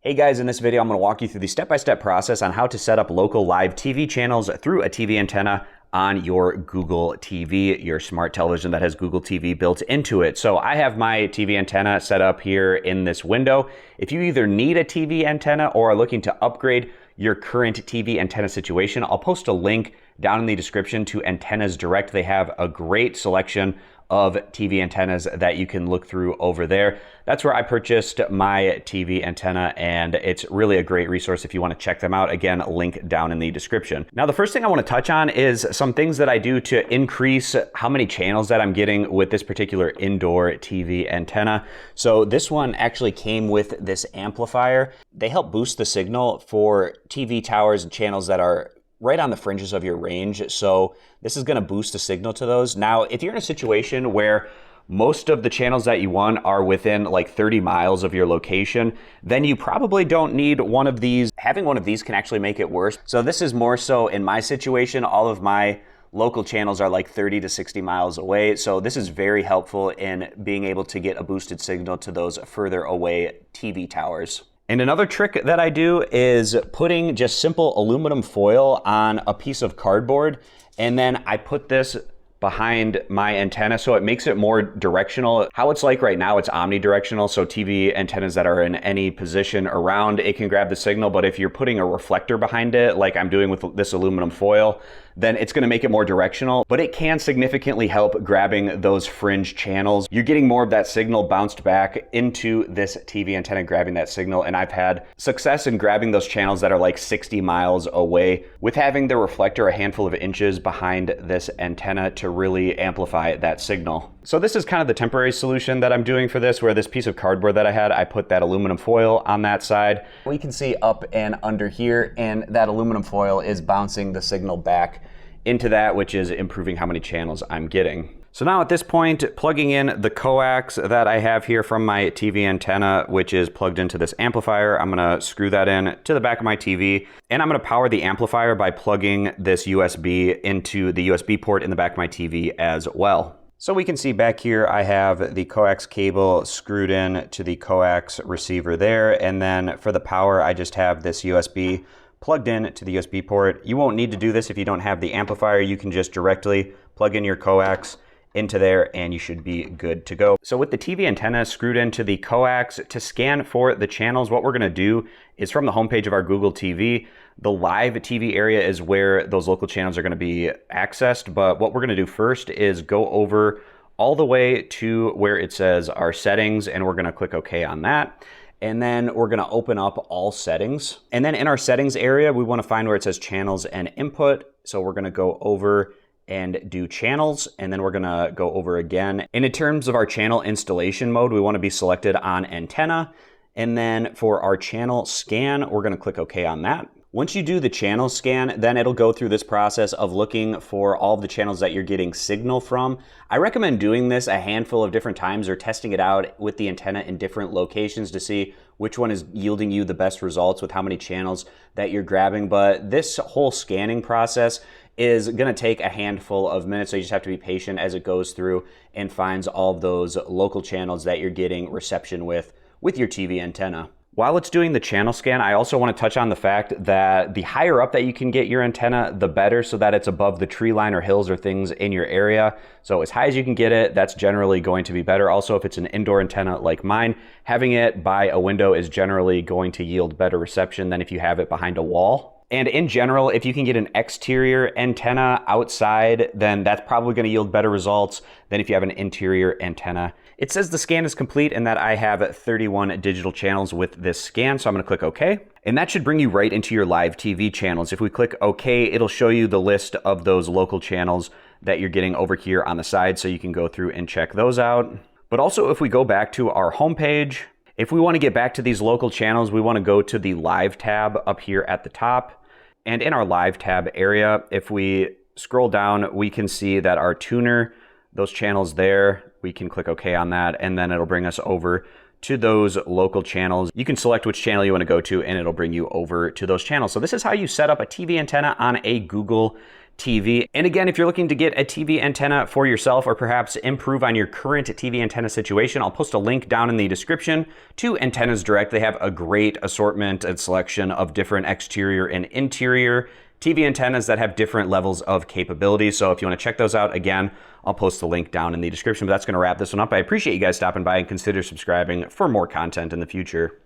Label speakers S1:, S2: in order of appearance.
S1: Hey guys, in this video I'm going to walk you through the step-by-step process on how to set up local live TV channels through a TV antenna on your Google TV, your smart television that has Google TV built into it. So I have my TV antenna set up here in this window. If you either need a TV antenna or are looking to upgrade your current TV antenna situation, I'll post a link down in the description to Antennas Direct. They have a great selection of TV antennas that you can look through over there. That's where I purchased my TV antenna, and it's really a great resource if you want to check them out. Again, link down in the description. Now, the first thing I want to touch on is some things that I do to increase how many channels that I'm getting with this particular indoor TV antenna. So this one actually came with this amplifier. They help boost the signal for TV towers and channels that are right on the fringes of your range. So this is going to boost the signal to those. Now, if you're in a situation where most of the channels that you want are within like 30 miles of your location, then you probably don't need one of these. Having one of these can actually make it worse. So this is more so in my situation. All of my local channels are like 30 to 60 miles away. So this is very helpful in being able to get a boosted signal to those further away TV towers. And another trick that I do is putting just simple aluminum foil on a piece of cardboard, and then I put this behind my antenna so it makes it more directional. How it's like right now, it's omnidirectional, so TV antennas that are in any position around, it can grab the signal, but if you're putting a reflector behind it, like I'm doing with this aluminum foil, then it's gonna make it more directional, but it can significantly help grabbing those fringe channels. You're getting more of that signal bounced back into this TV antenna, grabbing that signal, and I've had success in grabbing those channels that are like 60 miles away with having the reflector a handful of inches behind this antenna to really amplify that signal. So this is kind of the temporary solution that I'm doing for this, where this piece of cardboard that I had, I put that aluminum foil on that side. We can see up and under here, and that aluminum foil is bouncing the signal back into that, which is improving how many channels I'm getting. So now at this point, plugging in the coax that I have here from my TV antenna, which is plugged into this amplifier, I'm gonna screw that in to the back of my TV, and I'm gonna power the amplifier by plugging this USB into the USB port in the back of my TV as well. So we can see back here, I have the coax cable screwed in to the coax receiver there, and then for the power, I just have this USB plugged in to the USB port. You won't need to do this if you don't have the amplifier. You can just directly plug in your coax into there and you should be good to go. So with the TV antenna screwed into the coax, to scan for the channels, what we're gonna do is from the homepage of our Google TV, the live TV area is where those local channels are gonna be accessed, but what we're gonna do first is go over all the way to where it says our settings, and we're gonna click OK on that. And then we're gonna open up all settings. And then in our settings area, we wanna find where it says channels and input. So we're gonna go over and do channels, and then we're gonna go over again. And in terms of our channel installation mode, we wanna be selected on antenna. And then for our channel scan, we're gonna click OK on that. Once you do the channel scan, then it'll go through this process of looking for all of the channels that you're getting signal from. I recommend doing this a handful of different times or testing it out with the antenna in different locations to see which one is yielding you the best results with how many channels that you're grabbing. But this whole scanning process is gonna take a handful of minutes, so you just have to be patient as it goes through and finds all of those local channels that you're getting reception with your TV antenna. While it's doing the channel scan, I also want to touch on the fact that the higher up that you can get your antenna, the better, so that it's above the tree line or hills or things in your area. So as high as you can get it, that's generally going to be better. Also, if it's an indoor antenna like mine, having it by a window is generally going to yield better reception than if you have it behind a wall. And in general, if you can get an exterior antenna outside, then that's probably going to yield better results than if you have an interior antenna. It says the scan is complete and that I have 31 digital channels with this scan, so I'm going to click OK. And that should bring you right into your live TV channels. If we click OK, it'll show you the list of those local channels that you're getting over here on the side, so you can go through and check those out. But also, if we go back to our homepage, if we want to get back to these local channels, we want to go to the Live tab up here at the top. And in our Live tab area, if we scroll down, we can see that our tuner, those channels there, we can click OK on that, and then it'll bring us over to those local channels. You can select which channel you want to go to, and it'll bring you over to those channels. So this is how you set up a TV antenna on a Google TV. And again, if you're looking to get a TV antenna for yourself or perhaps improve on your current TV antenna situation, I'll post a link down in the description to Antennas Direct. They have a great assortment and selection of different exterior and interior TV antennas that have different levels of capability. So if you want to check those out, again, I'll post the link down in the description. But that's going to wrap this one up. I appreciate you guys stopping by and consider subscribing for more content in the future.